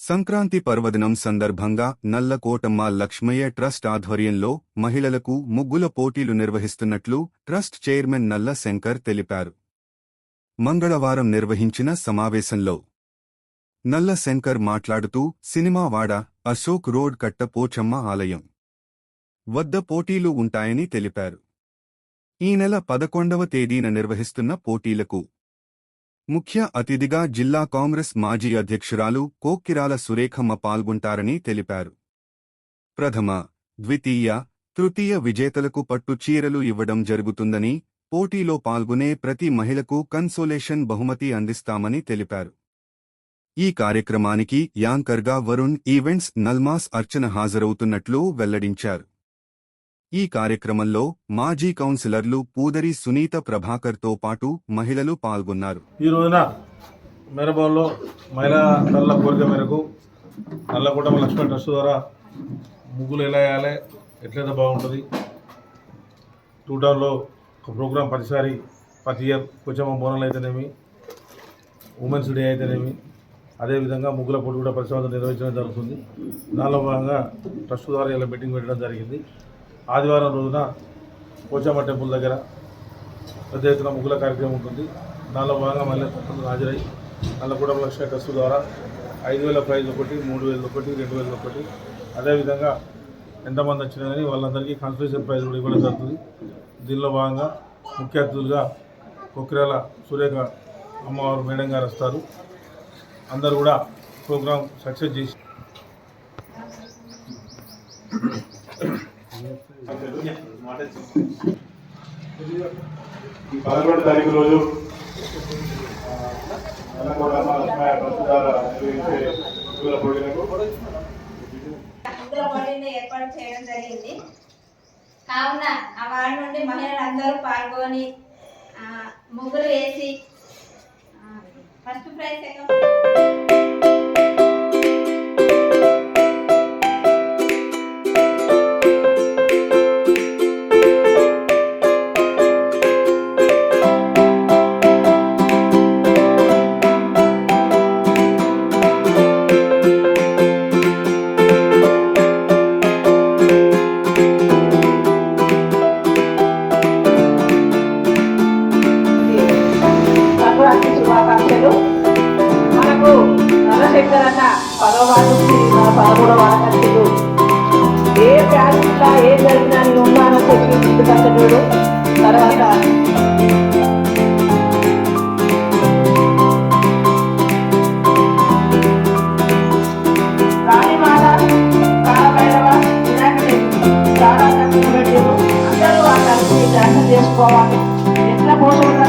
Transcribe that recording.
సంక్రాంతి పర్వదినం సందర్భంగా నల్లకోటమ్మ లక్ష్మయ్య ట్రస్ట్ ఆధ్వర్యంలో మహిళలకు ముగ్గుల పోటీలు నిర్వహిస్తున్నట్లు ట్రస్ట్ చైర్మన్ నల్ల శంకర్ తెలిపారు. మంగళవారం నిర్వహించిన సమావేశంలో నల్ల శంకర్ మాట్లాడుతూ సినిమావాడ, అశోక్ రోడ్ కట్ట పోచమ్మ ఆలయం వద్ద పోటీలు ఉంటాయని తెలిపారు. ఈ నెల 11వ తేదీన నిర్వహిస్తున్న పోటీలకు ముఖ్య అతిథిగా జిల్లా కాంగ్రెస్ మాజీ అధ్యక్షురాలు కోక్కిరాల సురేఖమ్మ పాల్గొంటారని తెలిపారు. ప్రథమ, ద్వితీయ, తృతీయ విజేతలకు పట్టు చీరలు ఇవ్వడం జరుగుతుందని, పోటీలో పాల్గొనే ప్రతి మహిళకు కన్సోలేషన్ బహుమతి అందిస్తామని తెలిపారు. ఈ కార్యక్రమానికి యాంకర్గా వరుణ్ ఈవెంట్స్ నల్మాస్ అర్చన హాజరవుతున్నట్లు వెల్లడించారు. ఈ కార్యక్రమంలో మాజీ కౌన్సిలర్లు పూదరి సునీత ప్రభాకర్తో పాటు మహిళలు పాల్గొన్నారు. ఈ రోజున మేరబాల్లో మహిళా తల్లుల కోరిక మేరకు నల్లకోటమ్మ లక్ష్మీ ట్రస్ట్ ద్వారా ముగ్గులు ఎలా వేయాలి, ఎట్లయితే బాగుంటుంది, టూ టౌన్లో ఒక ప్రోగ్రాం ప్రతి ఇయర్ పోచమ్మ బోనాలు అయితేనేమి, ఉమెన్స్ డే అయితేనేమి, అదేవిధంగా ముగ్గుల పోటీ కూడా ప్రతి సంవత్సరం నిర్వహించడం జరుగుతుంది. దానిలో భాగంగా ట్రస్ట్ ద్వారా ఇలా మీటింగ్ పెట్టడం జరిగింది. ఆదివారం రోజున పోచమ్మ టెంపుల్ దగ్గర పెద్ద ఎత్తున ముగ్గుల కార్యక్రమం ఉంటుంది. దానిలో భాగంగా మళ్ళీ తప్పకుండా హాజరై నల్లకోటమ్మ లక్ష్మీ ట్రస్ట్ ద్వారా 5,000 ప్రైజ్ ఒకటి, 3,000 ఒకటి, 2,000 ఒకటి, అదేవిధంగా ఎంతమంది వచ్చినా కానీ వాళ్ళందరికీ కన్సోలేషన్ ప్రైజ్ కూడా ఇవ్వడం జరుగుతుంది. దీనిలో భాగంగా ముఖ్య అతిథులుగా కొక్కిరాల సురేఖ అమ్మవారు మేడం గారు వస్తారు. అందరూ కూడా ప్రోగ్రాం సక్సెస్ చేసి 11వ తారీఖు రోజు ఏర్పాటు చేయడం జరిగింది. కావున ఆ వార్డు నుండి మహిళలందరూ పాల్గొని ముగ్గులు వేసి ఫస్ట్ ప్రైజ్, సెకండ్ మనకు నల్లశంకర్ అన్న 10వ వార్డు నుంచి 13వ వార్డు ఏ ప్యారిస్లా ఏ జరిగినా నేను ఉన్నానని చెప్పి ముందుకొచ్చేటోడు. తర్వాత రాణిమాల, కాలభైరవ, వినాయకుడి చాలా ఖర్చులు పెట్టారు. అందరూ ఆ కలిసి ధ్యానం చేసుకోవాలి. ఎట్లా పోషణ